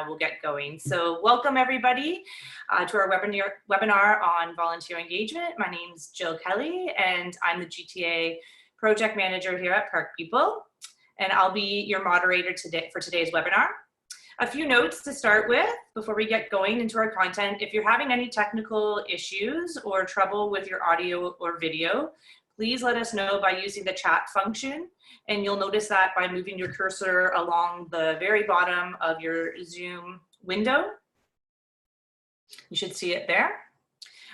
we'll get going. So welcome everybody to our webinar on volunteer engagement. My name's Jill Kelly and I'm the GTA project manager here at Park People, and I'll be your moderator today for today's webinar. A few notes to start with before we get going into our content. If you're having any technical issues or trouble with your audio or video, please let us know by using the chat function, and you'll notice that by moving your cursor along the very bottom of your Zoom window. You should see it there.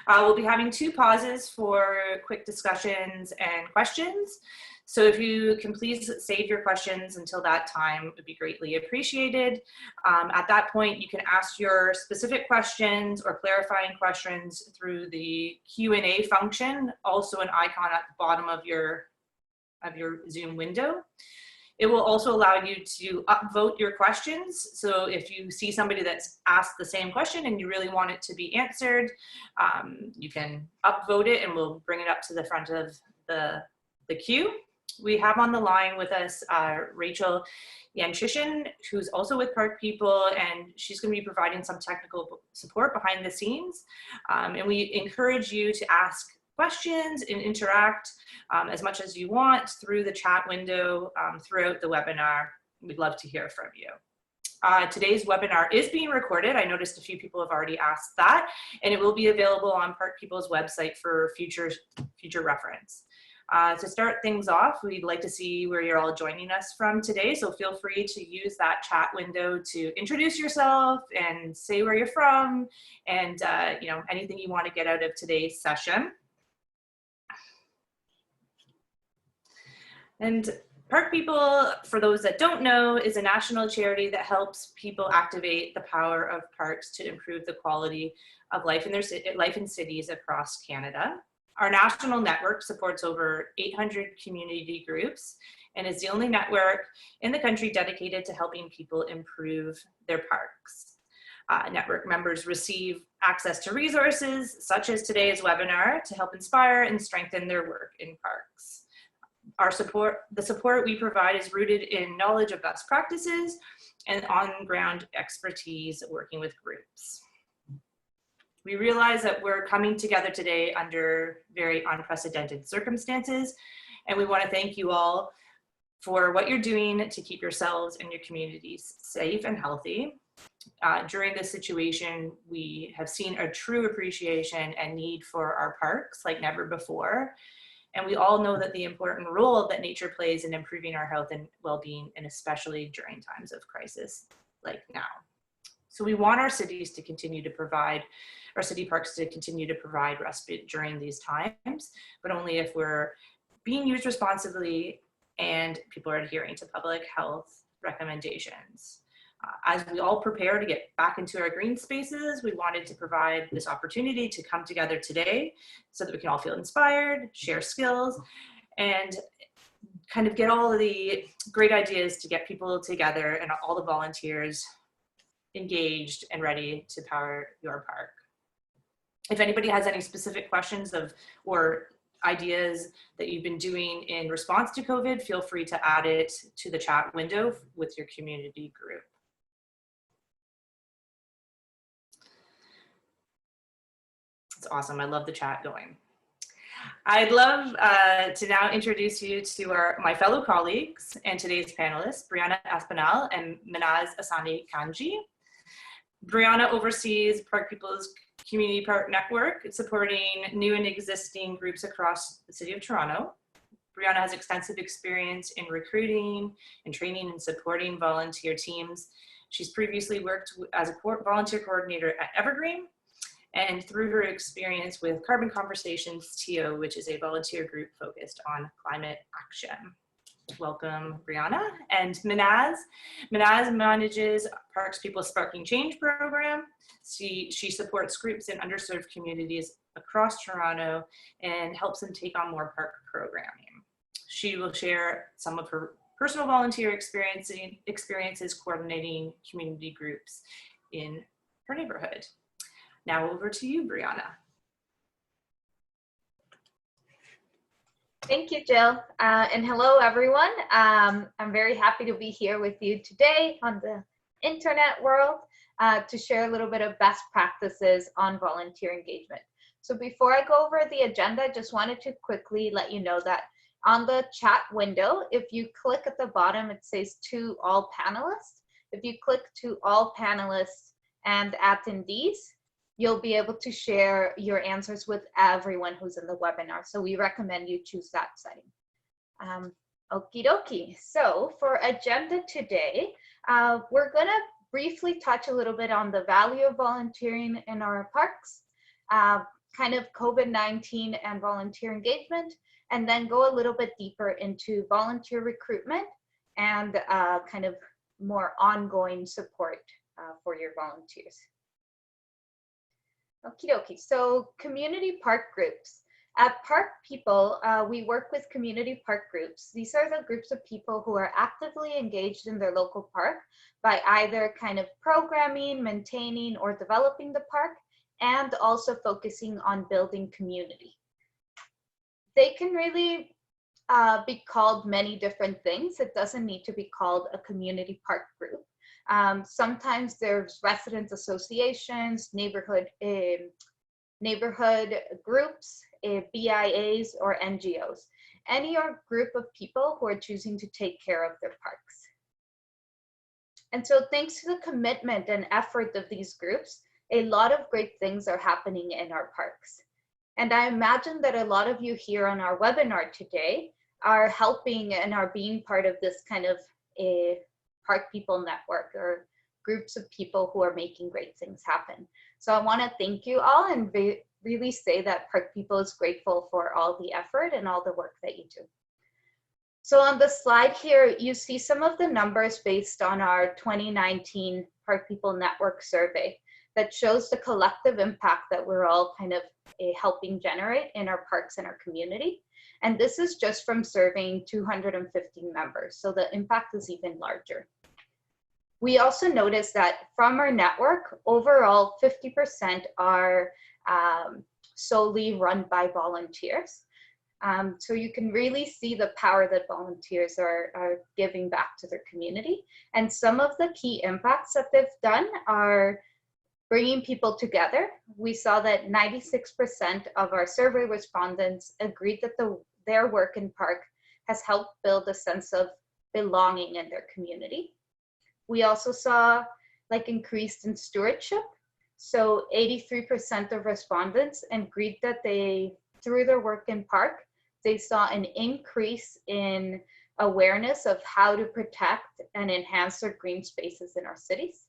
We'll be having 2 pauses for quick discussions and questions. So if you can please save your questions until that time, it would be greatly appreciated. At that point, you can ask your specific questions or clarifying questions through the Q&A function, also an icon at the bottom of your Zoom window. It will also allow you to upvote your questions. So if you see somebody that's asked the same question and you really want it to be answered, you can upvote it and we'll bring it up to the front of the queue. We have on the line with us Rachel Yanchishin, who's also with Park People, and she's going to be providing some technical support behind the scenes. And we encourage you to ask questions and interact as much as you want through the chat window throughout the webinar. We'd love to hear from you. Today's webinar is being recorded. I noticed a few people have already asked that, and it will be available on Park People's website for future reference. To start things off, we'd like to see where you're all joining us from today, so feel free to use that chat window to introduce yourself and say where you're from and you know, anything you want to get out of today's session. And Park People, for those that don't know, is a national charity that helps people activate the power of parks to improve the quality of life in cities across Canada. Our national network supports over 800 community groups and is the only network in the country dedicated to helping people improve their parks. Network members receive access to resources such as today's webinar to help inspire and strengthen their work in parks. The support we provide is rooted in knowledge of best practices and on-ground expertise working with groups. We realize that we're coming together today under very unprecedented circumstances, and we want to thank you all for what you're doing to keep yourselves and your communities safe and healthy. During this situation, we have seen a true appreciation and need for our parks like never before. And we all know that the important role that nature plays in improving our health and well-being, and especially during times of crisis like now. So we want our cities to continue to provide, our city parks to continue to provide respite during these times, but only if we're being used responsibly and people are adhering to public health recommendations. As we all prepare to get back into our green spaces, we wanted to provide this opportunity to come together today so that we can all feel inspired, share skills, and kind of get all of the great ideas to get people together and all the volunteers engaged and ready to power your park. If anybody has any specific questions or ideas that you've been doing in response to COVID, feel free to add it to the chat window with your community group. It's awesome. I love the chat going. I'd love to now introduce you to my fellow colleagues and today's panelists, Brianna Aspinall and Minaz Asani-Kanji. Brianna oversees Park People's Community Park Network, supporting new and existing groups across the city of Toronto. Brianna has extensive experience in recruiting and training and supporting volunteer teams. She's previously worked as a volunteer coordinator at Evergreen, and through her experience with Carbon Conversations TO, which is a volunteer group focused on climate action. Welcome, Brianna. And Minaz. Minaz manages Parks People Sparking Change program. She supports groups in underserved communities across Toronto and helps them take on more park programming. She will share some of her personal volunteer experiences coordinating community groups in her neighborhood. Now over to you, Brianna. Thank you, Jill. And hello, everyone. I'm very happy to be here with you today on the internet world. to share a little bit of best practices on volunteer engagement. So before I go over the agenda, I just wanted to quickly let you know that on the chat window, if you click at the bottom, it says to all panelists. If you click to all panelists and attendees, you'll be able to share your answers with everyone who's in the webinar. So we recommend you choose that setting. Okie dokie. So for agenda today, we're gonna briefly touch a little bit on the value of volunteering in our parks, kind of COVID-19 and volunteer engagement, and then go a little bit deeper into volunteer recruitment and kind of more ongoing support for your volunteers. Okie dokie. So community park groups. At Park People, we work with community park groups. These are the groups of people who are actively engaged in their local park by either kind of programming, maintaining, or developing the park, and also focusing on building community. They can really be called many different things. It doesn't need to be called a community park group. Sometimes there's resident associations, neighborhood groups, BIAs, or NGOs. Any group of people who are choosing to take care of their parks. And so thanks to the commitment and effort of these groups, a lot of great things are happening in our parks. And I imagine that a lot of you here on our webinar today are helping and are being part of this kind of a Park People network, or groups of people who are making great things happen. So I want to thank you all and really say that Park People is grateful for all the effort and all the work that you do. So on the slide here, you see some of the numbers based on our 2019 Park People Network survey that shows the collective impact that we're all kind of helping generate in our parks and our community. And this is just from surveying 215 members, so the impact is even larger. We also noticed that from our network, overall 50% are solely run by volunteers. So you can really see the power that volunteers are giving back to their community. And some of the key impacts that they've done are bringing people together. We saw that 96% of our survey respondents agreed that their work in park has helped build a sense of belonging in their community. We also saw increased in stewardship. So 83% of respondents agreed that through their work in park, they saw an increase in awareness of how to protect and enhance their green spaces in our cities.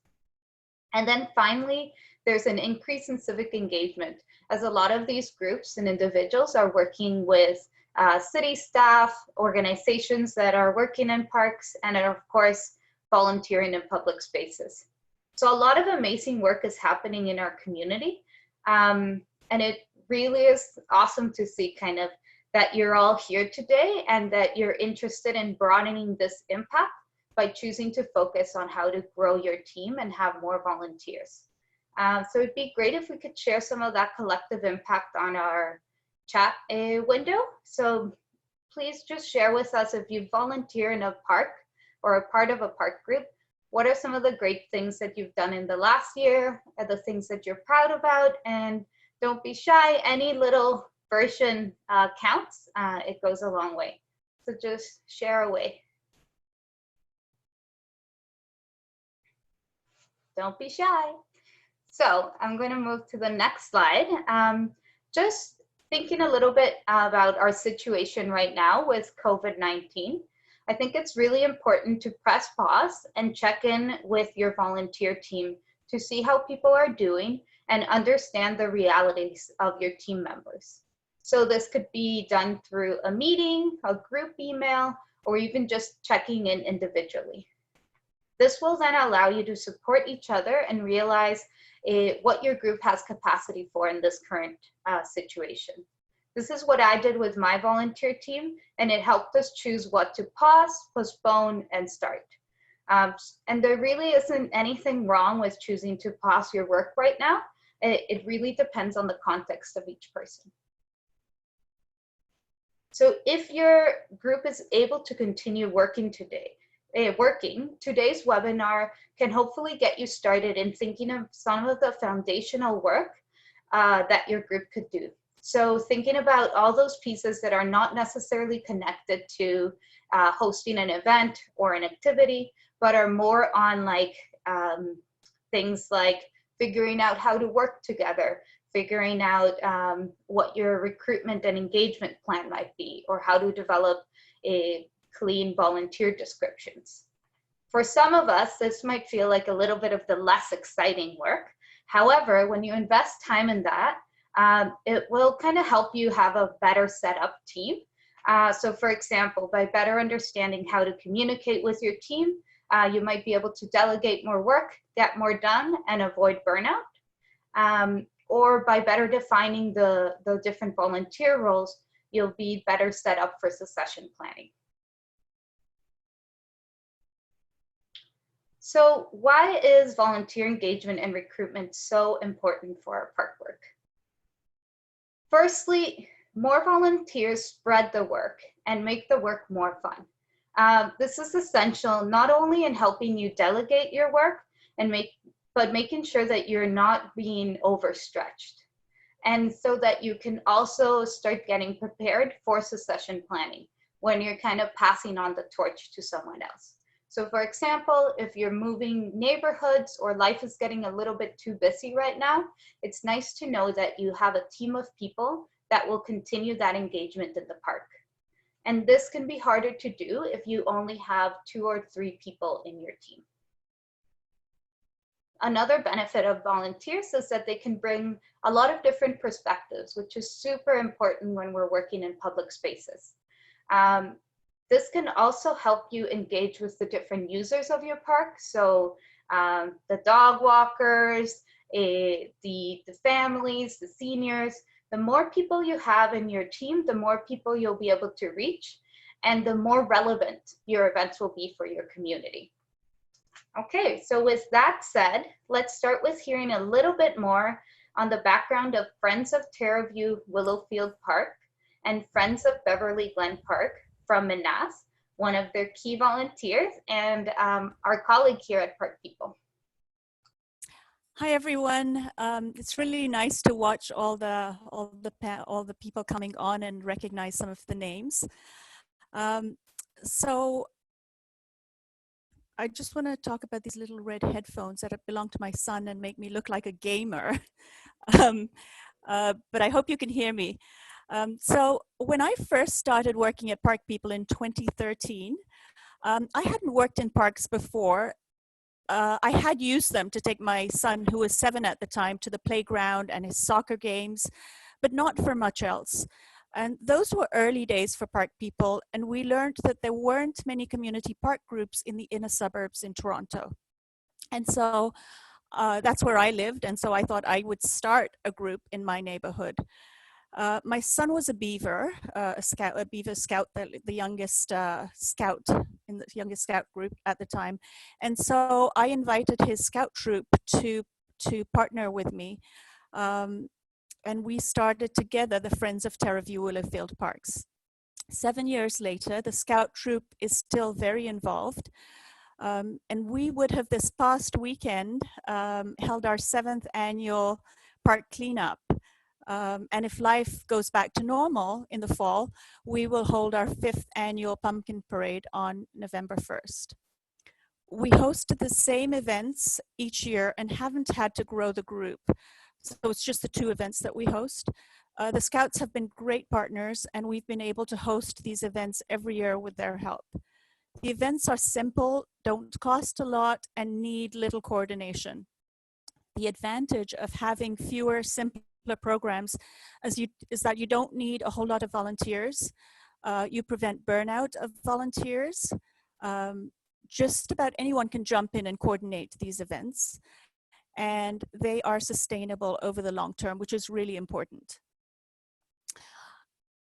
And then finally, there's an increase in civic engagement, as a lot of these groups and individuals are working with city staff, organizations that are working in parks, and of course, volunteering in public spaces. So a lot of amazing work is happening in our community. And it really is awesome to see kind of that you're all here today and that you're interested in broadening this impact by choosing to focus on how to grow your team and have more volunteers. So it'd be great if we could share some of that collective impact on our chat window. So please just share with us if you volunteer in a park or a part of a park group. What are some of the great things that you've done in the last year, or the things that you're proud about? And don't be shy, any little version counts. It goes a long way. So just share away. Don't be shy. So I'm going to move to the next slide. Just thinking a little bit about our situation right now with COVID-19. I think it's really important to press pause and check in with your volunteer team to see how people are doing and understand the realities of your team members. So this could be done through a meeting, a group email, or even just checking in individually. This will then allow you to support each other and realize what your group has capacity for in this current situation. This is what I did with my volunteer team, and it helped us choose what to pause, postpone, and start. And there really isn't anything wrong with choosing to pause your work right now. It really depends on the context of each person. So if your group is able to continue working today, working, today's webinar can hopefully get you started in thinking of some of the foundational work that your group could do. So thinking about all those pieces that are not necessarily connected to hosting an event or an activity, but are more on like things like figuring out how to work together, figuring out what your recruitment and engagement plan might be, or how to develop a clean volunteer descriptions. For some of us, this might feel like a little bit of the less exciting work. However, when you invest time in that, it will kind of help you have a better set up team. So for example, by better understanding how to communicate with your team, you might be able to delegate more work, get more done, and avoid burnout. Or by better defining the different volunteer roles, you'll be better set up for succession planning. So why is volunteer engagement and recruitment so important for our park work? Firstly, more volunteers spread the work and make the work more fun. This is essential not only in helping you delegate your work but making sure that you're not being overstretched, and so that you can also start getting prepared for succession planning when you're kind of passing on the torch to someone else. So for example, if you're moving neighborhoods or life is getting a little bit too busy right now, it's nice to know that you have a team of people that will continue that engagement in the park. And this can be harder to do if you only have 2 or 3 people in your team. Another benefit of volunteers is that they can bring a lot of different perspectives, which is super important when we're working in public spaces. This can also help you engage with the different users of your park. So the dog walkers, the families, the seniors. The more people you have in your team, the more people you'll be able to reach, and the more relevant your events will be for your community. Okay, so with that said, let's start with hearing a little bit more on the background of Friends of Terraview Willowfield Park and Friends of Beverly Glen Park from Minaz, one of their key volunteers and our colleague here at Park People. Hi everyone. It's really nice to watch all the people coming on and recognize some of the names. So I just want to talk about these little red headphones that belong to my son and make me look like a gamer. But I hope you can hear me. So when I first started working at Park People in 2013, I hadn't worked in parks before. I had used them to take my son, who was 7 at the time, to the playground and his soccer games, but not for much else. And those were early days for Park People, and we learned that there weren't many community park groups in the inner suburbs in Toronto. And so that's where I lived, and so I thought I would start a group in my neighborhood. My son was a beaver, a beaver scout, the youngest scout in the youngest scout group at the time, and so I invited his scout troop to partner with me, and we started together the Friends of Terraview Willowfield Parks. 7 years later, the scout troop is still very involved, and we would have this past weekend held our 7th annual park cleanup. And if life goes back to normal in the fall, we will hold our 5th annual pumpkin parade on November 1st. We hosted the same events each year and haven't had to grow the group. So it's just the 2 events that we host. The Scouts have been great partners, and we've been able to host these events every year with their help. The events are simple, don't cost a lot, and need little coordination. The advantage of having fewer, simpler programs is that you don't need a whole lot of volunteers. You prevent burnout of volunteers. Just about anyone can jump in and coordinate these events, and they are sustainable over the long term, which is really important.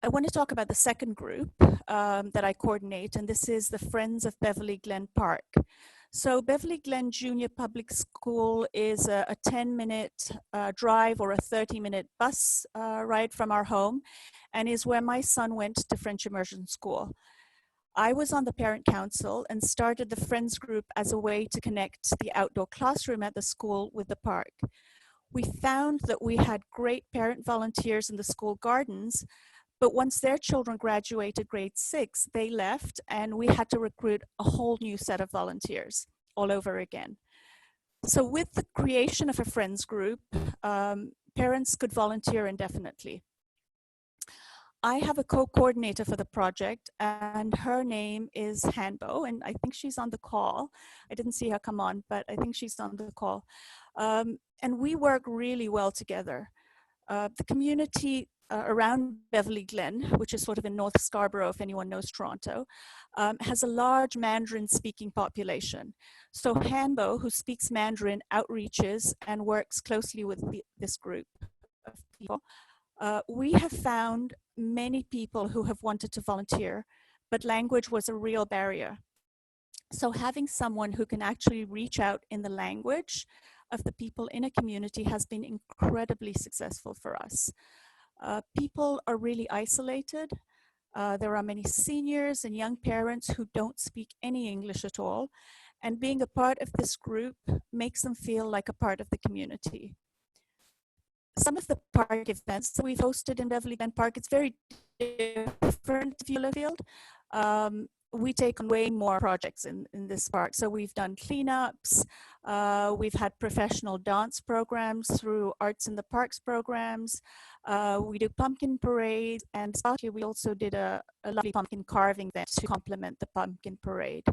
I want to talk about the second group that I coordinate, and this is the Friends of Beverly Glen Park. So Beverly Glen Junior Public School is a 10-minute drive or a 30-minute bus ride from our home, and is where my son went to French immersion school. I was on the parent council and started the Friends group as a way to connect the outdoor classroom at the school with the park. We found that we had great parent volunteers in the school gardens, but once their children graduated grade 6, they left and we had to recruit a whole new set of volunteers all over again. So with the creation of a Friends group, parents could volunteer indefinitely. I have a co-coordinator for the project and her name is Hanbo, and I think she's on the call. I didn't see her come on, but I think she's on the call. And we work really well together. The community around Beverly Glen, which is sort of in North Scarborough, if anyone knows Toronto, has a large Mandarin-speaking population. So Hanbo, who speaks Mandarin, outreaches and works closely with this group of people. We have found many people who have wanted to volunteer, but language was a real barrier. So having someone who can actually reach out in the language of the people in a community has been incredibly successful for us. People are really isolated. There are many seniors and young parents who don't speak any English at all, and being a part of this group makes them feel like a part of the community. Some of the park events that we've hosted in Beverly Glen Park, it's very different to Willowfield. We take on way more projects in this park. So we've done cleanups, we've had professional dance programs through Arts in the Parks programs, we do pumpkin parades, and last year we also did a lovely pumpkin carving event to complement the pumpkin parade.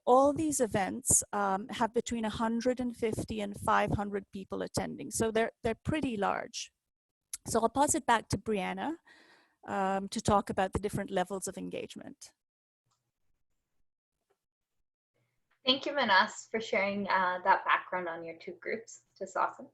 All these events have between 150 and 500 people attending, so they're pretty large. So I'll pass it back to Brianna to talk about the different levels of engagement. Thank you, Minaz, for sharing that background on your two groups. It's just awesome.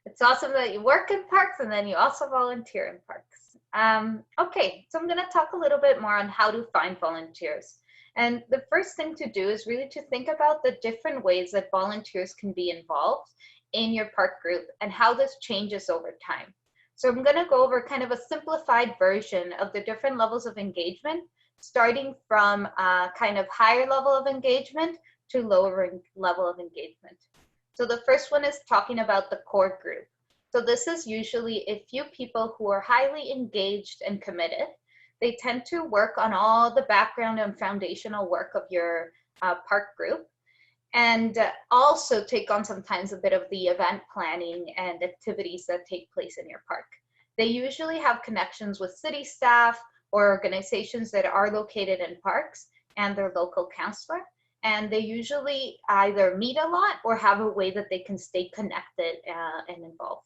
It's awesome that you work in parks and then you also volunteer in parks. Okay, so I'm going to talk a little bit more on how to find volunteers. And the first thing to do is really to think about the different ways that volunteers can be involved in your park group and how this changes over time. So I'm going to go over kind of a simplified version of the different levels of engagement, starting from kind of higher level of engagement to lower level of engagement. So the first one is talking about the core group. So this is usually a few people who are highly engaged and committed. They tend to work on all the background and foundational work of your park group, and also take on sometimes a bit of the event planning and activities that take place in your park. They usually have connections with city staff or organizations that are located in parks and their local counselor. And they usually either meet a lot or have a way that they can stay connected and involved.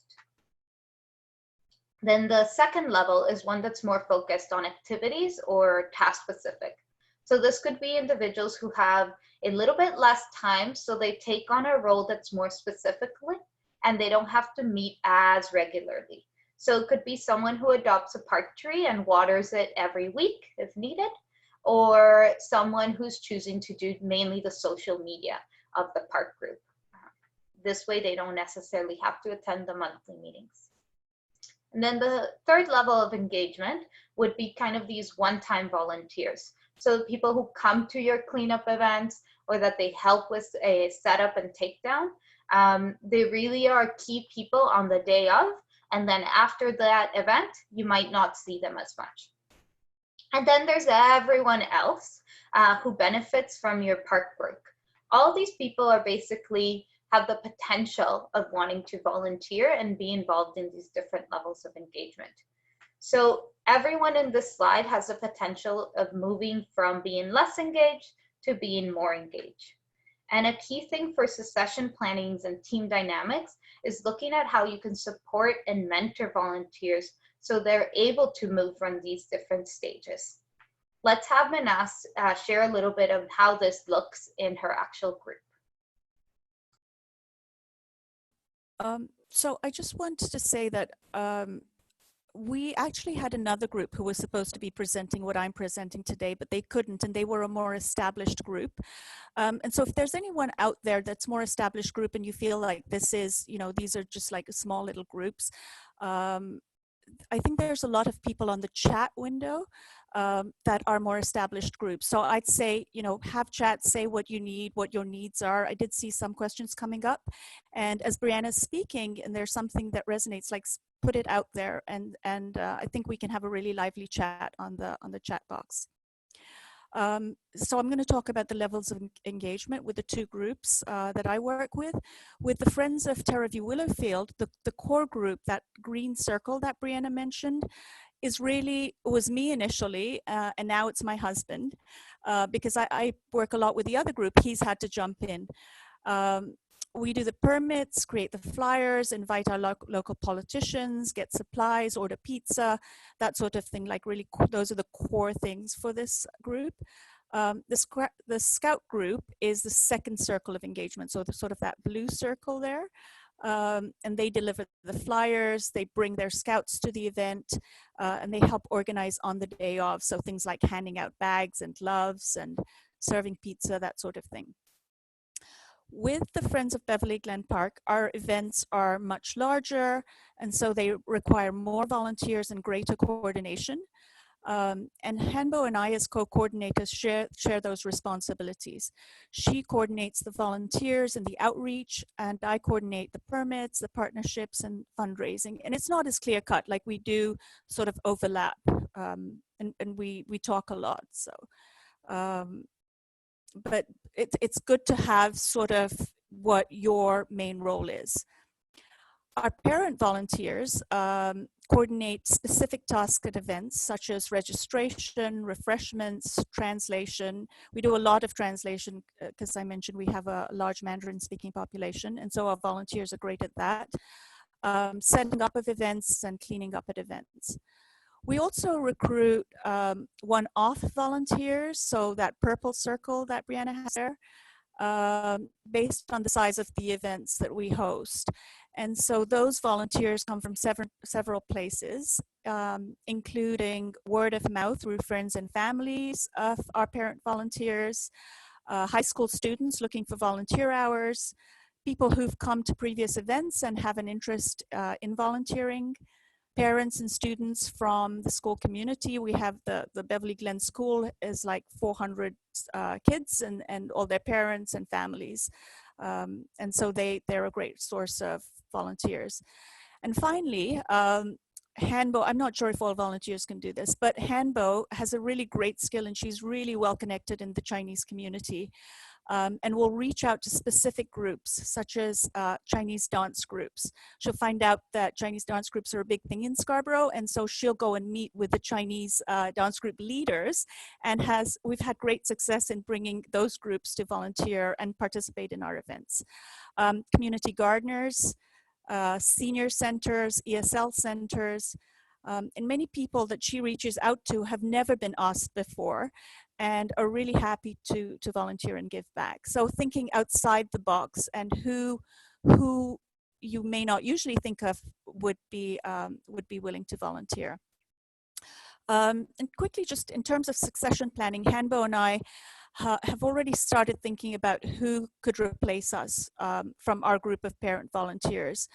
Then the second level is one that's more focused on activities or task specific. So this could be individuals who have a little bit less time, so they take on a role that's more specifically, and they don't have to meet as regularly. So it could be someone who adopts a park tree and waters it every week if needed, or someone who's choosing to do mainly the social media of the park group. This way they don't necessarily have to attend the monthly meetings. And then the third level of engagement would be kind of these one-time volunteers. So people who come to your cleanup events or that they help with a setup and takedown. They really are key people on the day of, and then after that event, you might not see them as much. And then there's everyone else who benefits from your park work. All these people are basically have the potential of wanting to volunteer and be involved in these different levels of engagement. So everyone in this slide has the potential of moving from being less engaged to being more engaged. And a key thing for succession plannings and team dynamics is looking at how you can support and mentor volunteers so they're able to move from these different stages. Let's have Minaz share a little bit of how this looks in her actual group. So I just wanted to say that we actually had another group who was supposed to be presenting what I'm presenting today, but they couldn't, and they were a more established group. And so if there's anyone out there that's more established group and you feel like this is, you know, these are just like small little groups, I think there's a lot of people on the chat window that are more established groups. So I'd say, you know, have chats, say what you need, what your needs are. I did see some questions coming up, and as Brianna's speaking, and there's something that resonates, like put it out there, and I think we can have a really lively chat on the chat box. So I'm going to talk about the levels of engagement with the two groups that I work with. With the Friends of Terraview Willowfield, the core group, that green circle that Brianna mentioned, was me initially, and now it's my husband, because I work a lot with the other group. He's had to jump in. We do the permits, create the flyers, invite our local politicians, get supplies, order pizza, that sort of thing. Like really, those are the core things for this group. The Scout group is the second circle of engagement, so the sort of that blue circle there. And they deliver the flyers, they bring their scouts to the event, and they help organize on the day of. So things like handing out bags and gloves and serving pizza, that sort of thing. With the Friends of Beverly Glen Park, our events are much larger, and so they require more volunteers and greater coordination. And Hanbo and I, as co-coordinators, share those responsibilities. She coordinates the volunteers and the outreach, and I coordinate the permits, the partnerships, and fundraising. And it's not as clear-cut, like we do sort of overlap, and we talk a lot. So, but it's good to have sort of what your main role is. Our parent volunteers coordinate specific tasks at events such as registration, refreshments, translation. We do a lot of translation because I mentioned we have a large Mandarin speaking population, and so our volunteers are great at that. Setting up of events and cleaning up at events. We also recruit one-off volunteers, so that purple circle that Brianna has there, based on the size of the events that we host. And so those volunteers come from several places, including word of mouth through friends and families of our parent volunteers, high school students looking for volunteer hours, people who've come to previous events and have an interest in volunteering, parents and students from the school community. We have the Beverly Glen School is like 400 kids and all their parents and families. And so they're a great source of volunteers. And finally, Hanbo, I'm not sure if all volunteers can do this, but Hanbo has a really great skill and she's really well connected in the Chinese community. And will reach out to specific groups, such as Chinese dance groups. She'll find out that Chinese dance groups are a big thing in Scarborough, and so she'll go and meet with the Chinese dance group leaders, and we've had great success in bringing those groups to volunteer and participate in our events. Community gardeners, senior centers, ESL centers, and many people that she reaches out to have never been asked before and are really happy to volunteer and give back. So thinking outside the box and who you may not usually think of would be willing to volunteer. And quickly, just in terms of succession planning, Hanbo and I have already started thinking about who could replace us from our group of parent volunteers.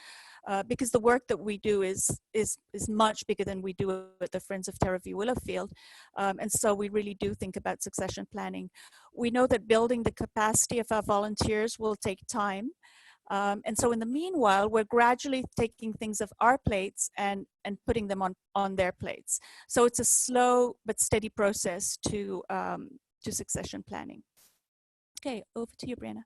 Because the work that we do is much bigger than we do at the Friends of Terraview Willowfield. And so we really do think about succession planning. We know that building the capacity of our volunteers will take time. And so in the meanwhile, we're gradually taking things off our plates and putting them on their plates. So it's a slow but steady process to succession planning. Okay, over to you, Brianna.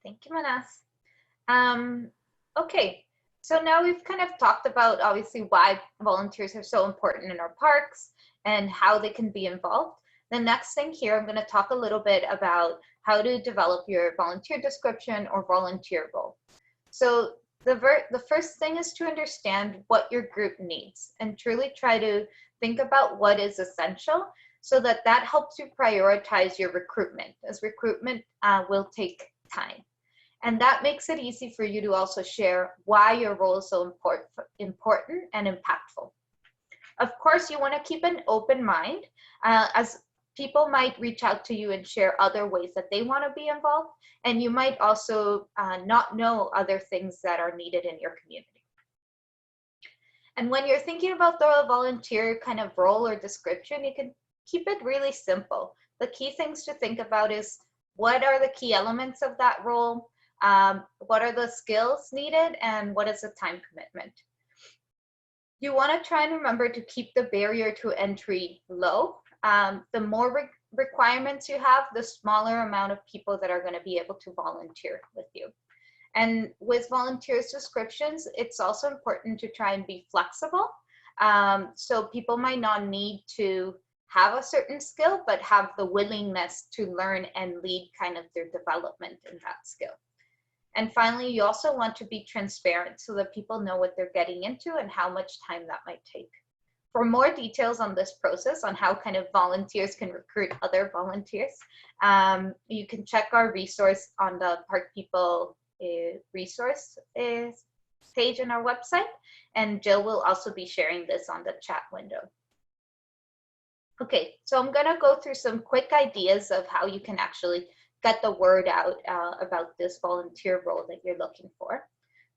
Thank you, Minaz. Okay, so now we've kind of talked about obviously why volunteers are so important in our parks and how they can be involved. The next thing here, I'm going to talk a little bit about how to develop your volunteer description or volunteer role. So the first thing is to understand what your group needs and truly try to think about what is essential so that helps you prioritize your recruitment, as recruitment will take time. And that makes it easy for you to also share why your role is so important and impactful. Of course, you want to keep an open mind as people might reach out to you and share other ways that they want to be involved. And you might also not know other things that are needed in your community. And when you're thinking about the volunteer kind of role or description, you can keep it really simple. The key things to think about is what are the key elements of that role? What are the skills needed? And what is the time commitment? You want to try and remember to keep the barrier to entry low. The more requirements you have, the smaller amount of people that are going to be able to volunteer with you. And with volunteers descriptions, it's also important to try and be flexible. So people might not need to have a certain skill, but have the willingness to learn and lead kind of their development in that skill. And finally, you also want to be transparent so that people know what they're getting into and how much time that might take. For more details on this process, on how kind of volunteers can recruit other volunteers, you can check our resource on the Park People resource page on our website, and Jill will also be sharing this on the chat window. Okay, so I'm gonna go through some quick ideas of how you can actually get the word out about this volunteer role that you're looking for.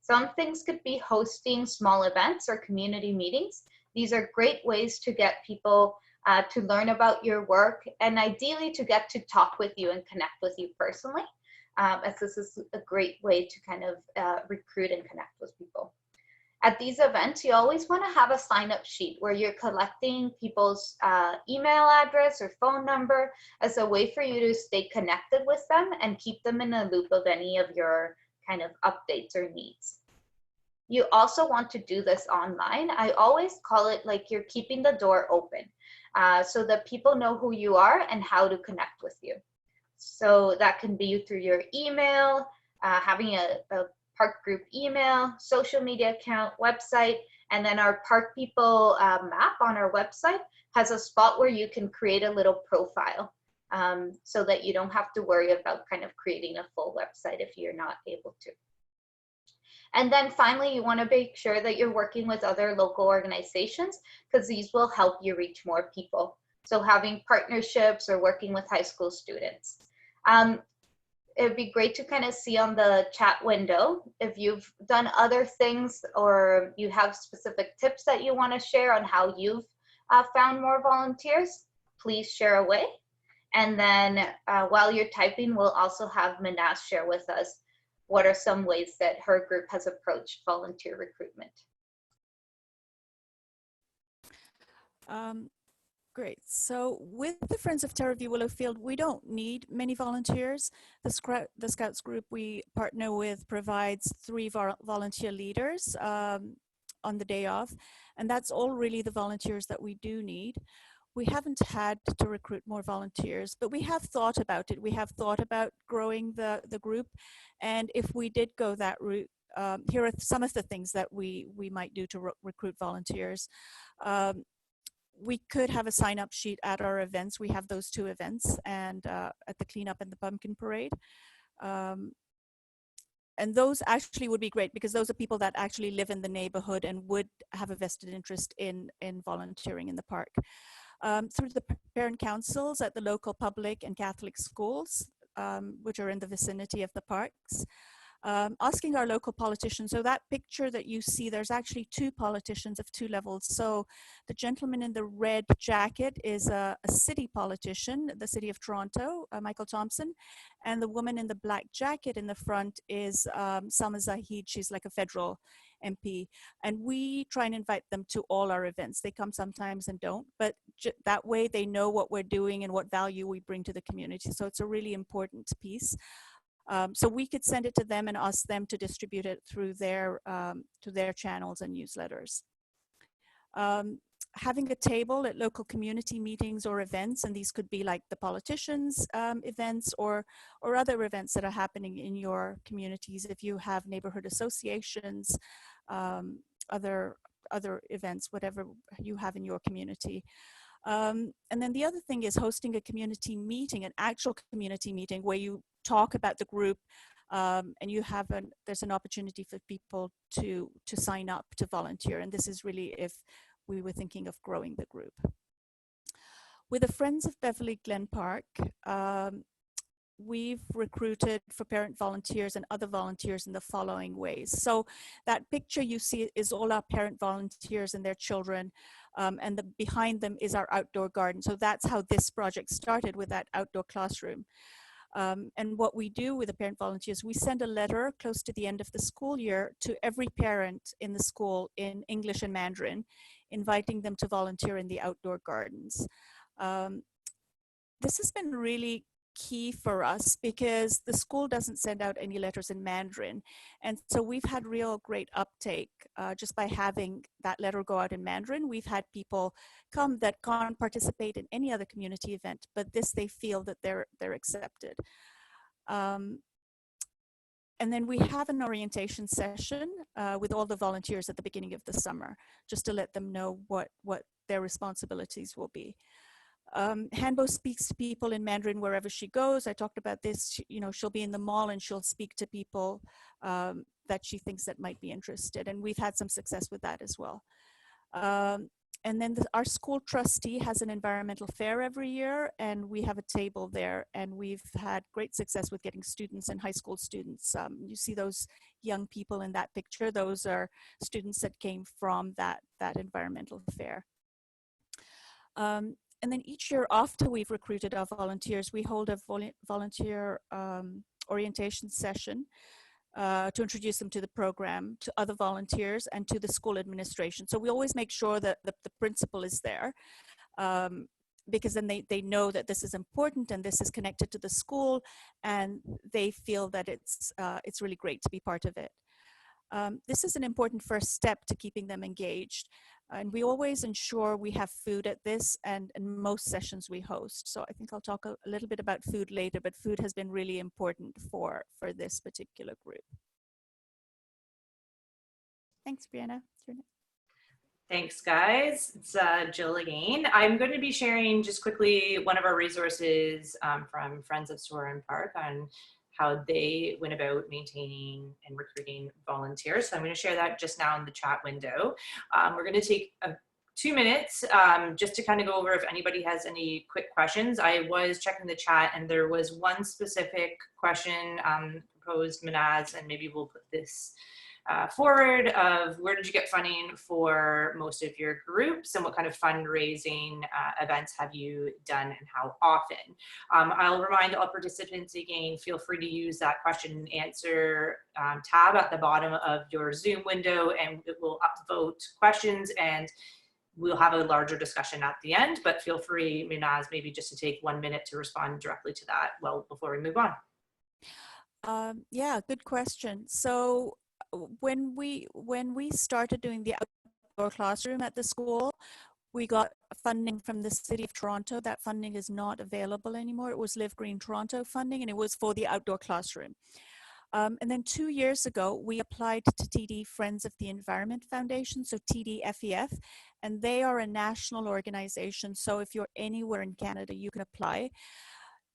Some things could be hosting small events or community meetings. These are great ways to get people to learn about your work, and ideally to get to talk with you and connect with you personally, as this is a great way to kind of recruit and connect with people. At these events, you always want to have a sign-up sheet where you're collecting people's email address or phone number as a way for you to stay connected with them and keep them in a loop of any of your kind of updates or needs. You also want to do this online. I always call it like you're keeping the door open so that people know who you are and how to connect with you. So that can be through your email, having a Park Group email, social media account, website, and then our Park People map on our website has a spot where you can create a little profile so that you don't have to worry about kind of creating a full website if you're not able to. And then finally, you want to make sure that you're working with other local organizations because these will help you reach more people. So having partnerships or working with high school students. It'd be great to kind of see on the chat window if you've done other things or you have specific tips that you want to share on how you've found more volunteers, please share away. And then while you're typing, we'll also have Minaz share with us what are some ways that her group has approached volunteer recruitment. Great. So with the Friends of Terraview Willowfield, we don't need many volunteers. The Scouts group we partner with provides 3 volunteer leaders on the day off, and that's all really the volunteers that we do need. We haven't had to recruit more volunteers, but we have thought about it. We have thought about growing the group, and if we did go that route, here are some of the things that we might do to recruit volunteers. We could have a sign-up sheet at our events. We have those 2 events, and at the cleanup and the pumpkin parade. And those actually would be great because those are people that actually live in the neighborhood and would have a vested interest in volunteering in the park. Through the parent councils at the local public and Catholic schools, which are in the vicinity of the parks. Asking our local politicians. So that picture that you see, there's actually 2 politicians of 2 levels. So the gentleman in the red jacket is a city politician, the city of Toronto, Michael Thompson, and the woman in the black jacket in the front is Salma Zahid. She's like a federal MP, and we try and invite them to all our events. They come sometimes and don't, but that way they know what we're doing and what value we bring to the community. So it's a really important piece. So we could send it to them and ask them to distribute it through their to their channels and newsletters. Having a table at local community meetings or events, and these could be like the politicians' events or other events that are happening in your communities. If you have neighborhood associations, other events, whatever you have in your community. And then the other thing is hosting a community meeting, an actual community meeting where you talk about the group and you have there's an opportunity for people to sign up to volunteer. And this is really if we were thinking of growing the group. With the Friends of Beverly Glen Park, we've recruited for parent volunteers and other volunteers in the following ways. So that picture you see is all our parent volunteers and their children, and behind them is our outdoor garden. So that's how this project started, with that outdoor classroom. And what we do with the parent volunteers, we send a letter close to the end of the school year to every parent in the school in English and Mandarin, inviting them to volunteer in the outdoor gardens. This has been really key for us because the school doesn't send out any letters in Mandarin. And so we've had real great uptake just by having that letter go out in Mandarin. We've had people come that can't participate in any other community event, but this they feel that they're accepted. And then we have an orientation session with all the volunteers at the beginning of the summer, just to let them know what their responsibilities will be. Hanbo speaks to people in Mandarin wherever she goes. I talked about this, she'll be in the mall and she'll speak to people that she thinks that might be interested. And we've had some success with that as well. And then our school trustee has an environmental fair every year, and we have a table there, and we've had great success with getting students and high school students. You see those young people in that picture. Those are students that came from that environmental fair. And then each year after we've recruited our volunteers, we hold a volunteer orientation session to introduce them to the program, to other volunteers, and to the school administration. So we always make sure that the principal is there, because then they know that this is important and this is connected to the school, and they feel that it's really great to be part of it. This is an important first step to keeping them engaged. And we always ensure we have food at this and most sessions we host. So I think I'll talk a little bit about food later, but food has been really important for this particular group. Thanks, Brianna. Thanks, guys. It's Jill again. I'm going to be sharing just quickly one of our resources from Friends of Soarin' Park on how they went about maintaining and recruiting volunteers. So I'm going to share that just now in the chat window. We're going to take 2 minutes just to kind of go over if anybody has any quick questions. I was checking the chat and there was one specific question proposed, Minaz, and maybe we'll put this forward, of where did you get funding for most of your groups and what kind of fundraising events have you done and how often? I'll remind all participants again, feel free to use that question and answer tab at the bottom of your Zoom window, and it will upvote questions and we'll have a larger discussion at the end, but feel free, Minaz, maybe just to take 1 minute to respond directly to that before we move on. Yeah, good question. So when we started doing the outdoor classroom at the school, we got funding from the City of Toronto. That funding is not available anymore. It was Live Green Toronto funding, and it was for the outdoor classroom. And then 2 years ago, we applied to TD Friends of the Environment Foundation, so TDFEF, and they are a national organization. So if you're anywhere in Canada, you can apply.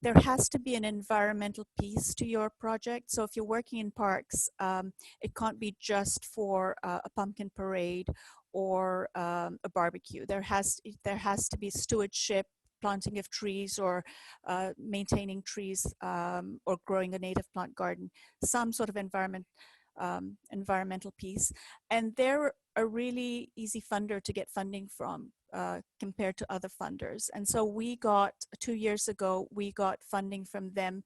There has to be an environmental piece to your project. So if you're working in parks, it can't be just for a pumpkin parade or a barbecue. There has to be stewardship, planting of trees, or maintaining trees, or growing a native plant garden, some sort of environmental piece. And they're a really easy funder to get funding from compared to other funders. And so we got, 2 years ago, we got funding from them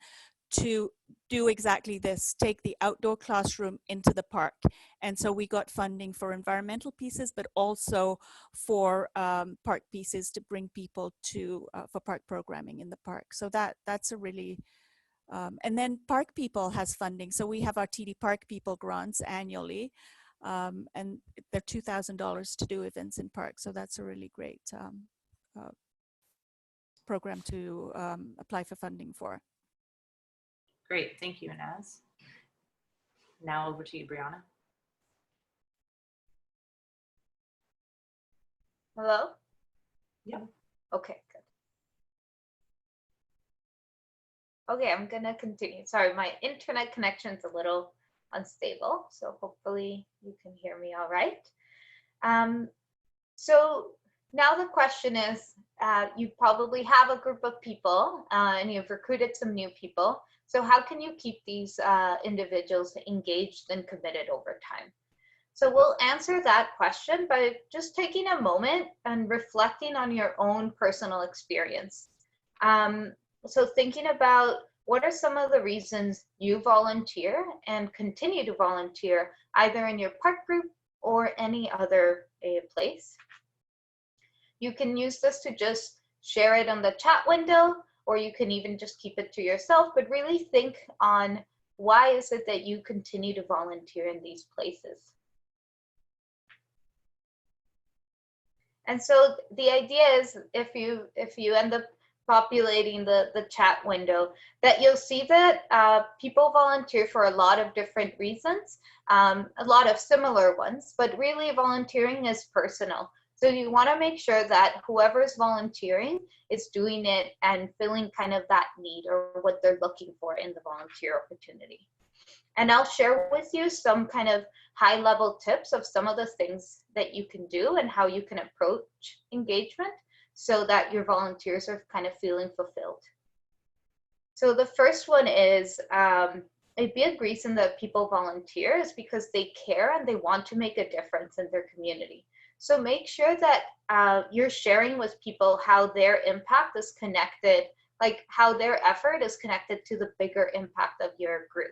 to do exactly this, take the outdoor classroom into the park. And so we got funding for environmental pieces, but also for park pieces to bring people to, for park programming in the park. So that's a really, and then Park People has funding. So we have our TD Park People grants annually. And they're $2,000 to do events in parks. So that's a really great program to apply for funding for. Great, thank you, Minaz. Now over to you, Brianna. Hello? Yeah. Okay, good. Okay, I'm gonna continue. Sorry, my internet connection's a little unstable, so hopefully you can hear me all right. So Now the question is, you probably have a group of people and you've recruited some new people. So how can you keep these individuals engaged and committed over time? So we'll answer that question by just taking a moment and reflecting on your own personal experience. So thinking about what are some of the reasons you volunteer and continue to volunteer either in your park group or any other place. You can use this to just share it on the chat window, or you can even just keep it to yourself, but really think on why is it that you continue to volunteer in these places. And so the idea is if you end up populating the chat window, that you'll see that people volunteer for a lot of different reasons, a lot of similar ones, but really volunteering is personal. So you want to make sure that whoever's volunteering is doing it and filling kind of that need or what they're looking for in the volunteer opportunity. And I'll share with you some kind of high level tips of some of the things that you can do and how you can approach engagement so that your volunteers are kind of feeling fulfilled. So the first one is a big reason that people volunteer is because they care and they want to make a difference in their community. So make sure that you're sharing with people how their impact is connected, like how their effort is connected to the bigger impact of your group.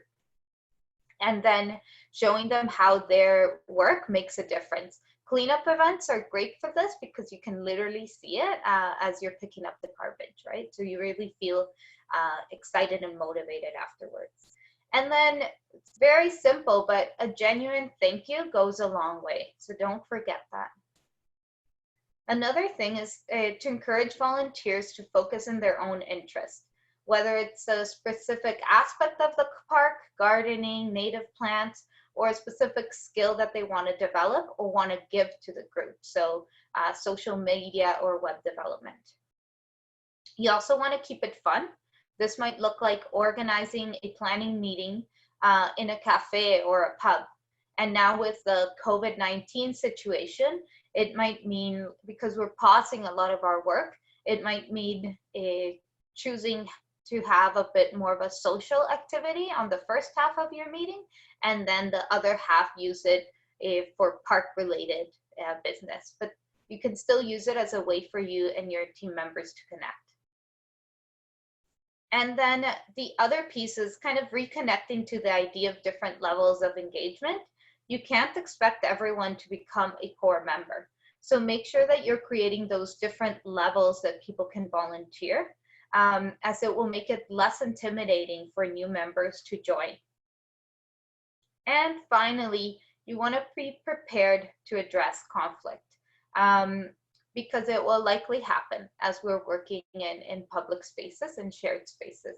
And then showing them how their work makes a difference. Cleanup events are great for this because you can literally see it as you're picking up the garbage, right? So you really feel excited and motivated afterwards. And then it's very simple, but a genuine thank you goes a long way. So don't forget that. Another thing is to encourage volunteers to focus on their own interest, whether it's a specific aspect of the park, gardening, native plants, or a specific skill that they want to develop or want to give to the group. So social media or web development. You also want to keep it fun. This might look like organizing a planning meeting in a cafe or a pub. And now with the COVID-19 situation, it might mean, because we're pausing a lot of our work, it might mean choosing to have a bit more of a social activity on the first half of your meeting, and then the other half use it for park-related business. But you can still use it as a way for you and your team members to connect. And then the other piece is kind of reconnecting to the idea of different levels of engagement. You can't expect everyone to become a core member. So make sure that you're creating those different levels that people can volunteer, as it will make it less intimidating for new members to join. And finally, you want to be prepared to address conflict, because it will likely happen as we're working in public spaces and shared spaces.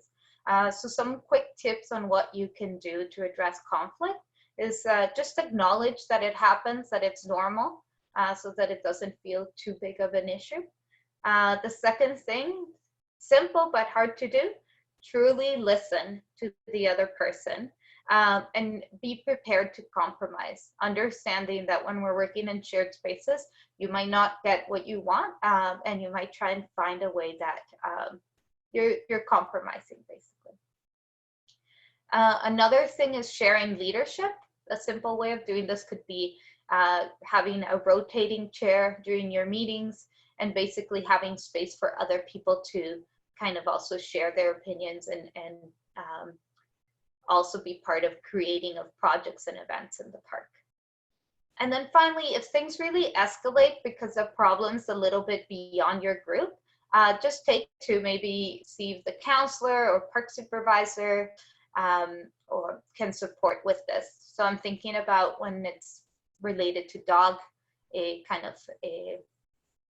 So some quick tips on what you can do to address conflict is just acknowledge that it happens, that it's normal, so that it doesn't feel too big of an issue. The second thing, simple but hard to do, truly listen to the other person and be prepared to compromise, understanding that when we're working in shared spaces, you might not get what you want, and you might try and find a way that you're compromising, basically. Another thing is sharing leadership. A simple way of doing this could be having a rotating chair during your meetings and basically having space for other people to kind of also share their opinions and also be part of creating of projects and events in the park. And then finally, if things really escalate because of problems a little bit beyond your group, just take to maybe see the counselor or park supervisor or can support with this. So I'm thinking about when it's related to dog, a kind of a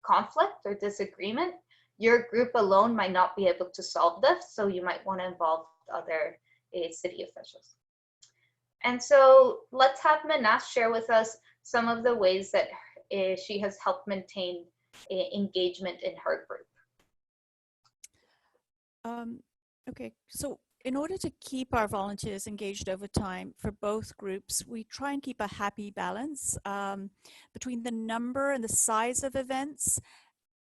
conflict or disagreement, your group alone might not be able to solve this. So you might want to involve other city officials. And so let's have Minaz share with us some of the ways that she has helped maintain engagement in her group. Okay, so in order to keep our volunteers engaged over time for both groups, we try and keep a happy balance between the number and the size of events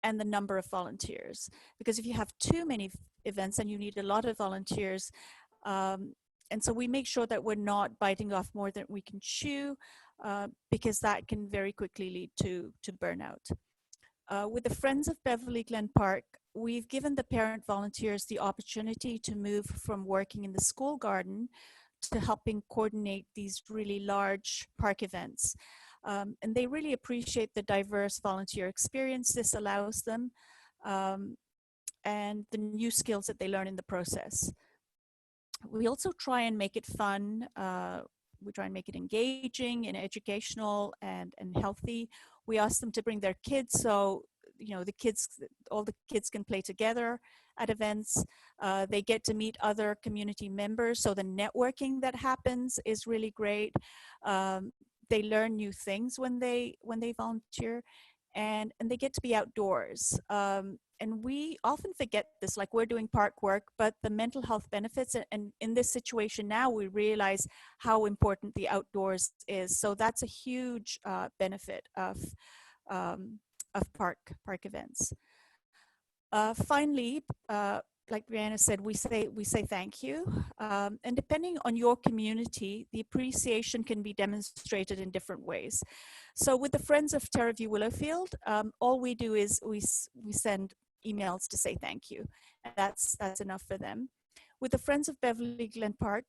and the number of volunteers. Because if you have too many events, then you need a lot of volunteers. And so we make sure that we're not biting off more than we can chew, because that can very quickly lead to burnout. With the Friends of Beverly Glen Park, we've given the parent volunteers the opportunity to move from working in the school garden to helping coordinate these really large park events. And they really appreciate the diverse volunteer experience this allows them, and the new skills that they learn in the process. We also try and make it fun. We try and make it engaging and educational and healthy. We ask them to bring their kids, so all the kids can play together at events. They get to meet other community members, so the networking that happens is really great. They learn new things when they volunteer, and they get to be outdoors. And we often forget this, like we're doing park work, but the mental health benefits, and in this situation now, we realize how important the outdoors is. So that's a huge benefit of park events. Finally, like Brianna said, we say thank you. And depending on your community, the appreciation can be demonstrated in different ways. So with the Friends of Terraview Willowfield, all we do is we send emails to say thank you. And that's enough for them. With the Friends of Beverly Glen Park,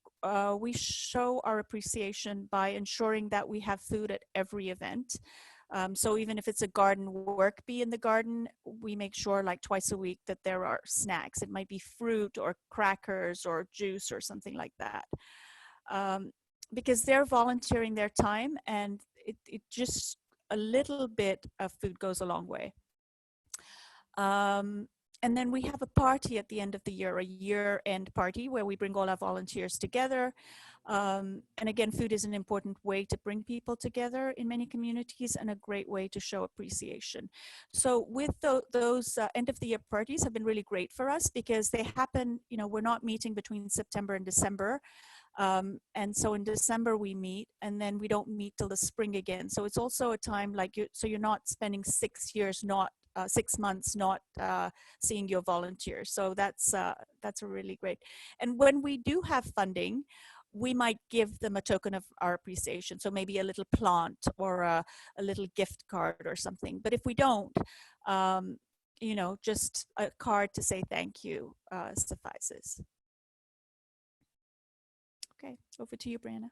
we show our appreciation by ensuring that we have food at every event. So even if it's a garden work bee in the garden, we make sure like twice a week that there are snacks. It might be fruit or crackers or juice or something like that. Because they're volunteering their time, and it just a little bit of food goes a long way. And then we have a party at the end of the year, a year-end party where we bring all our volunteers together. And again, food is an important way to bring people together in many communities and a great way to show appreciation. So with those end of the year parties have been really great for us because they happen, we're not meeting between September and December. And so in December we meet, and then we don't meet till the spring again. So it's also a time so you're not spending 6 months not seeing your volunteers. So that's a really great. And when we do have funding, we might give them a token of our appreciation. So maybe a little plant or a little gift card or something. But if we don't, just a card to say thank you suffices. Okay, over to you, Brianna.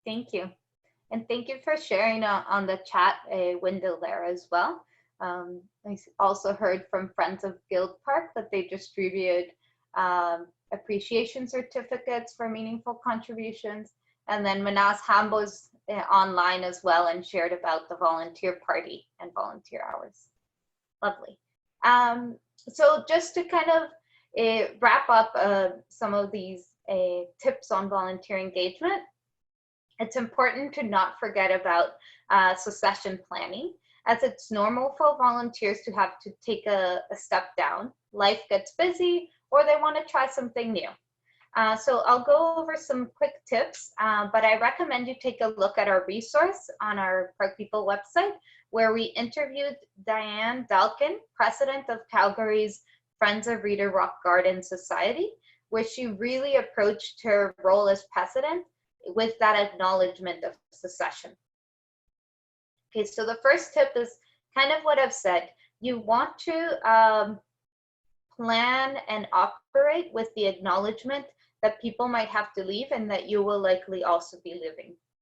Thank you. And thank you for sharing on the chat window there as well. I also heard from Friends of Guild Park that they distribute appreciation certificates for meaningful contributions. And then Minaz Hambo's online as well and shared about the volunteer party and volunteer hours. Lovely. So just to kind of wrap up some of these tips on volunteer engagement, it's important to not forget about succession planning, as it's normal for volunteers to have to take a step down. Life gets busy, or they want to try something new. So I'll go over some quick tips, but I recommend you take a look at our resource on our Park People website, where we interviewed Diane Dalkin, president of Calgary's Friends of Reader Rock Garden Society, where she really approached her role as president with that acknowledgement of succession. Okay, so the first tip is kind of what I've said. You want to plan and operate with the acknowledgement that people might have to leave and that you will likely also be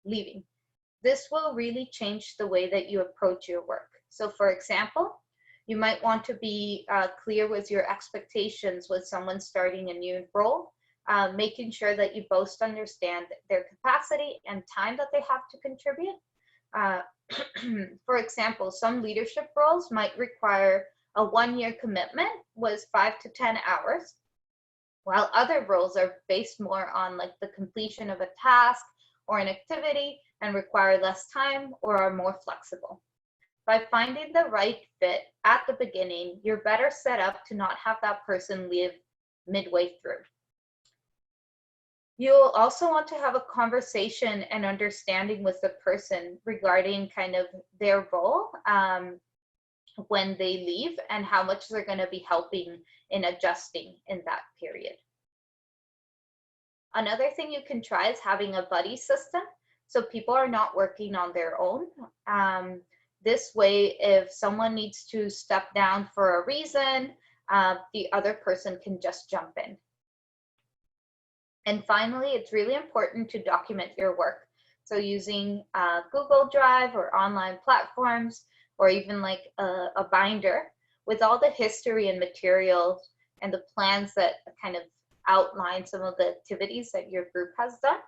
leaving. This will really change the way that you approach your work. So for example, you might want to be clear with your expectations with someone starting a new role, making sure that you both understand their capacity and time that they have to contribute. For example, some leadership roles might require a 1-year commitment with 5 to 10 hours, while other roles are based more on like the completion of a task or an activity and require less time or are more flexible. By finding the right fit at the beginning, you're better set up to not have that person leave midway through. You'll also want to have a conversation and understanding with the person regarding kind of their role when they leave and how much they're going to be helping in adjusting in that period. Another thing you can try is having a buddy system, so people are not working on their own. This way, if someone needs to step down for a reason, the other person can just jump in. And finally, it's really important to document your work. So using Google Drive or online platforms, or even like a binder with all the history and materials and the plans that kind of outline some of the activities that your group has done.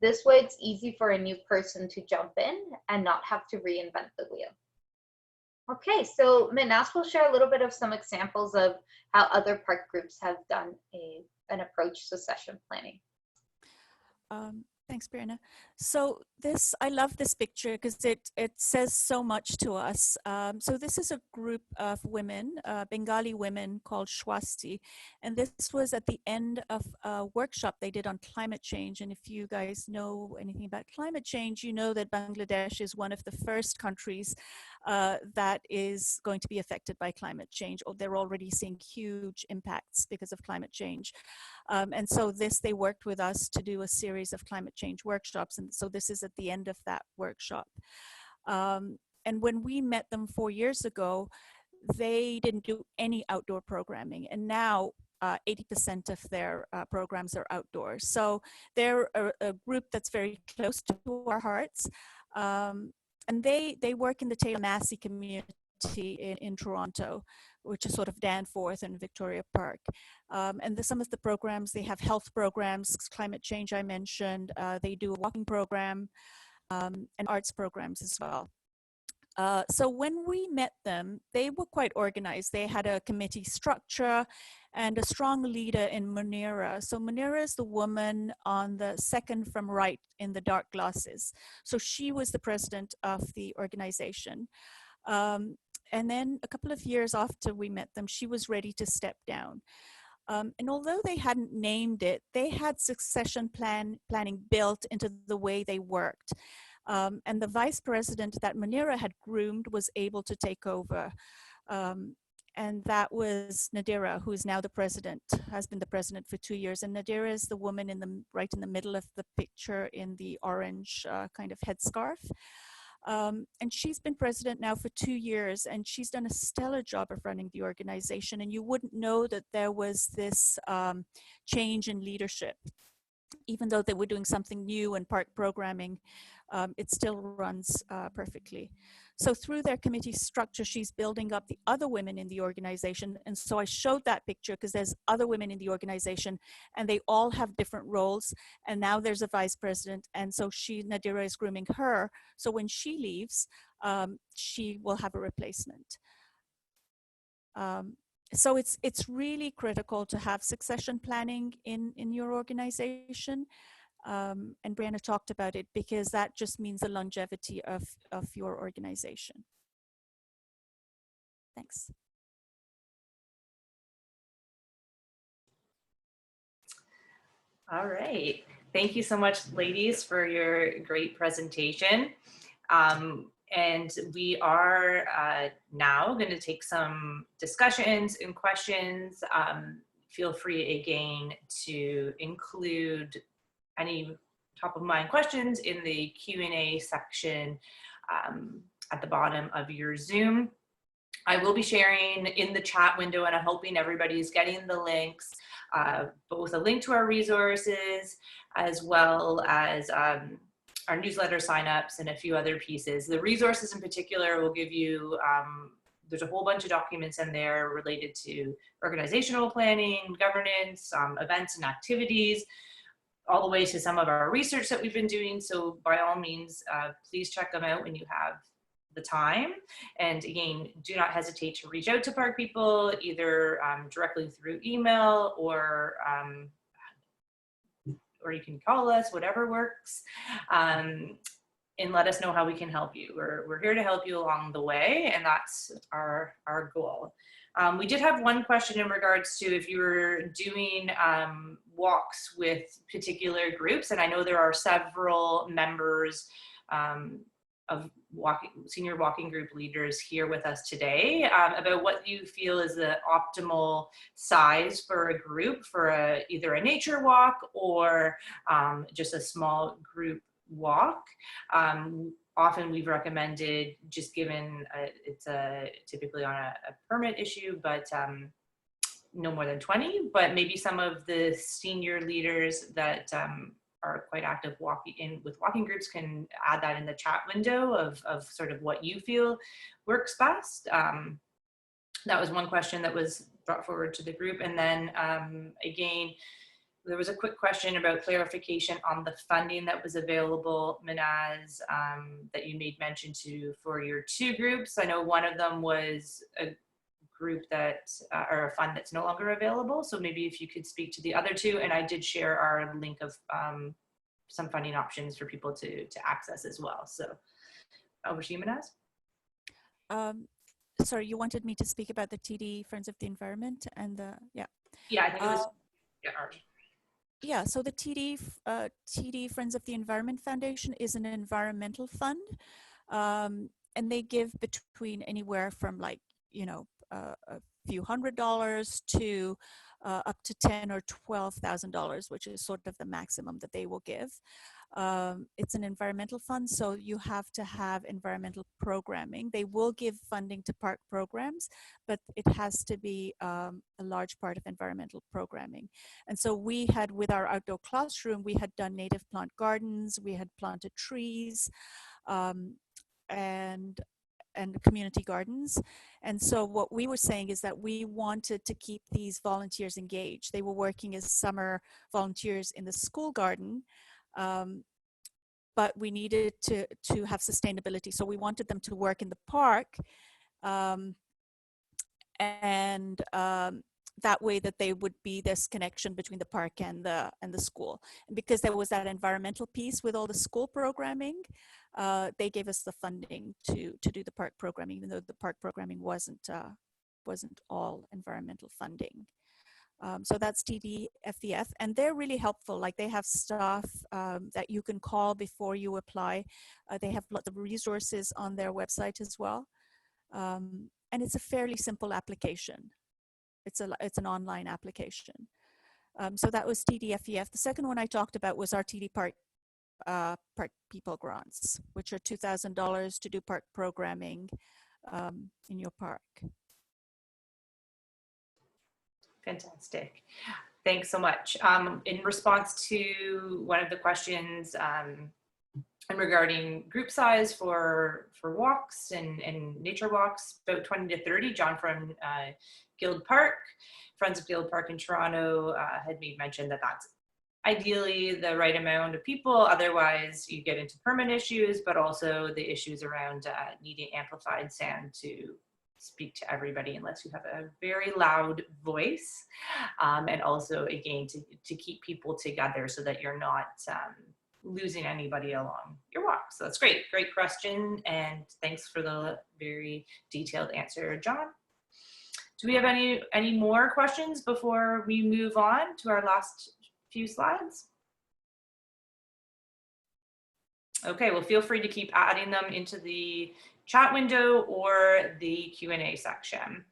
This way, it's easy for a new person to jump in and not have to reinvent the wheel. Okay, so Minaz will share a little bit of some examples of how other park groups have done an approach to session planning. Thanks, Brianna. So I love this picture because it says so much to us. So this is a group of women, Bengali women called Shwasti, and this was at the end of a workshop they did on climate change. And if you guys know anything about climate change, you know that Bangladesh is one of the first countries that is going to be affected by climate change, or they're already seeing huge impacts because of climate change. And so they worked with us to do a series of climate change workshops. And so this is at the end of that workshop. And when we met them 4 years ago, they didn't do any outdoor programming. And now 80% of their programs are outdoors. So they're a group that's very close to our hearts. And they work in the Taylor-Massey community in Toronto, which is sort of Danforth and Victoria Park. And some of the programs, they have health programs, climate change I mentioned, they do a walking program, and arts programs as well. So when we met them, they were quite organized. They had a committee structure and a strong leader in Munira. So Munira is the woman on the second from right in the dark glasses. So she was the president of the organization. And then a couple of years after we met them, she was ready to step down. And although they hadn't named it, they had succession planning built into the way they worked. And the vice president that Munira had groomed was able to take over. And that was Nadira, who is now the president, has been the president for 2 years. And Nadira is the woman right in the middle of the picture in the orange kind of headscarf. And she's been president now for 2 years, and she's done a stellar job of running the organization. And you wouldn't know that there was this change in leadership. Even though they were doing something new in park programming, it still runs perfectly. So through their committee structure, she's building up the other women in the organization. And so I showed that picture because there's other women in the organization and they all have different roles. And now there's a vice president. And so Nadira is grooming her. So when she leaves, she will have a replacement. So it's really critical to have succession planning in your organization. And Brianna talked about it because that just means the longevity of your organization. Thanks. All right. Thank you so much, ladies, for your great presentation. And we are now going to take some discussions and questions. Feel free again to include any top of mind questions in the Q&A section at the bottom of your Zoom. I will be sharing in the chat window, and I'm hoping everybody's getting the links, both a link to our resources as well as our newsletter signups and a few other pieces. The resources in particular will give you, there's a whole bunch of documents in there related to organizational planning, governance, events and activities, all the way to some of our research that we've been doing. So by all means, please check them out when you have the time. And again, do not hesitate to reach out to park people, either directly through email or you can call us, whatever works. and let us know how we can help you. We're here to help you along the way, and that's our goal. We did have one question in regards to if you were doing walks with particular groups, and I know there are several members of senior walking group leaders here with us today about what you feel is the optimal size for a group for either a nature walk or just a small group walk. Often we've recommended, just given it's typically on a permit issue, but no more than 20, but maybe some of the senior leaders that are quite active with walking groups can add that in the chat window of sort of what you feel works best. That was one question that was brought forward to the group. And then again, there was a quick question about clarification on the funding that was available, Minaz, that you made mention to for your 2 groups. I know one of them was a group that, or a fund that's no longer available. So maybe if you could speak to the other 2, and I did share our link of some funding options for people to access as well. So over to you, Minaz. Sorry, you wanted me to speak about the TD Friends of the Environment and the, yeah. Yeah, I think it was, yeah, yeah, so the TD Friends of the Environment Foundation is an environmental fund, and they give between anywhere from like, you know, a few $100s to up to $10,000 or $12,000, which is sort of the maximum that they will give. It's an environmental fund, so you have to have environmental programming. They will give funding to park programs, but it has to be a large part of environmental programming. And so we had, with our outdoor classroom, we had done native plant gardens, we had planted trees, and community gardens. And so what we were saying is that we wanted to keep these volunteers engaged. They were working as summer volunteers in the school garden, but we needed to have sustainability. So we wanted them to work in the park, and that way that they would be this connection between the park and the school. And because there was that environmental piece with all the school programming, they gave us the funding to do the park programming, even though the park programming wasn't all environmental funding. So that's TDFEF, and they're really helpful. Like, they have stuff that you can call before you apply. They have lots of resources on their website as well. And it's a fairly simple application. It's an online application. So that was TDFEF. The second one I talked about was our TD Park People grants, which are $2,000 to do park programming in your park. Fantastic. Thanks so much. In response to one of the questions and regarding group size for walks and nature walks, about 20 to 30, John from Guild Park, Friends of Guild Park in Toronto had made mention that that's ideally the right amount of people. Otherwise, you get into permit issues, but also the issues around needing amplified sound to speak to everybody unless you have a very loud voice. And also, again, to keep people together so that you're not losing anybody along your walk. So that's great. Great question. And thanks for the very detailed answer, John. Do we have any more questions before we move on to our last few slides? Okay, well, feel free to keep adding them into the chat window or the Q&A section.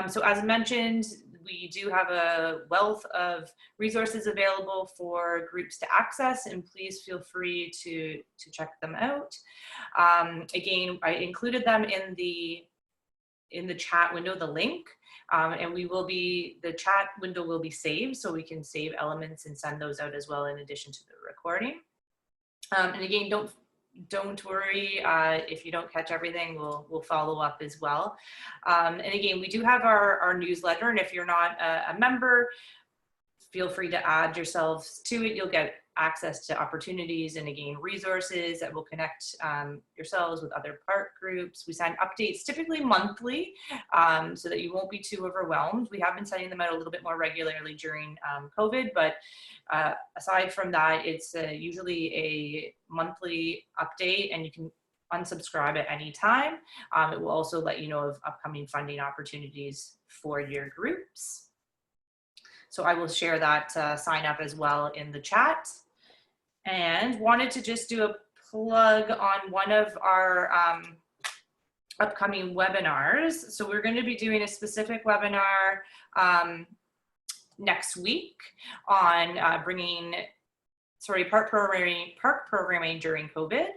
So as mentioned, we do have a wealth of resources available for groups to access, and please feel free to check them out. Again, I included them in the chat window, the link, and the chat window will be saved, so we can save elements and send those out as well in addition to the recording. And again, don't worry if you don't catch everything, we'll follow up as well. And again, we do have our newsletter, and if you're not a member, feel free to add yourselves to it. You'll get access to opportunities and again, resources that will connect yourselves with other park groups. We send updates typically monthly so that you won't be too overwhelmed. We have been sending them out a little bit more regularly during COVID, but aside from that, it's usually a monthly update and you can unsubscribe at any time. It will also let you know of upcoming funding opportunities for your groups. So I will share that sign up as well in the chat. And wanted to just do a plug on one of our upcoming webinars. So we're going to be doing a specific webinar next week on park programming during COVID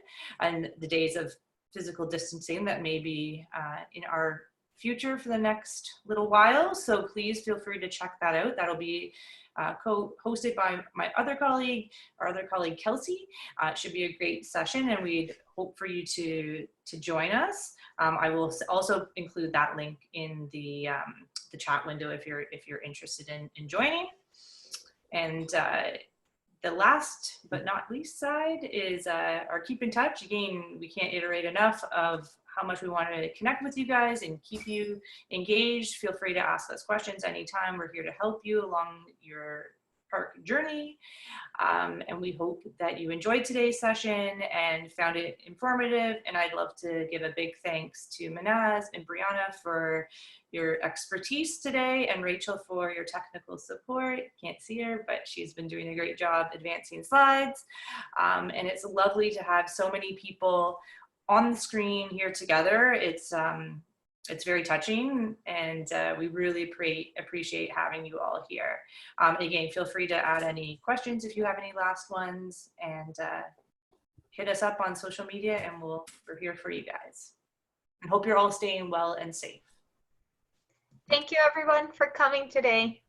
and the days of physical distancing that may be in our future for the next little while. So please feel free to check that out. That'll be co-hosted by our other colleague Kelsey. It should be a great session and we'd hope for you to join us. I will also include that link in the chat window if you're interested in joining. And the last but not least side is our keep in touch. Again, we can't iterate enough of how much we want to connect with you guys and keep you engaged. Feel free to ask us questions anytime. We're here to help you along your park journey. And we hope that you enjoyed today's session and found it informative. And I'd love to give a big thanks to Minaz and Brianna for your expertise today and Rachel for your technical support. Can't see her, but she's been doing a great job advancing slides. And it's lovely to have so many people on the screen here together. It's very touching and we really appreciate having you all here. Again, feel free to add any questions if you have any last ones and hit us up on social media and we're here for you guys. And hope you're all staying well and safe. Thank you everyone for coming today.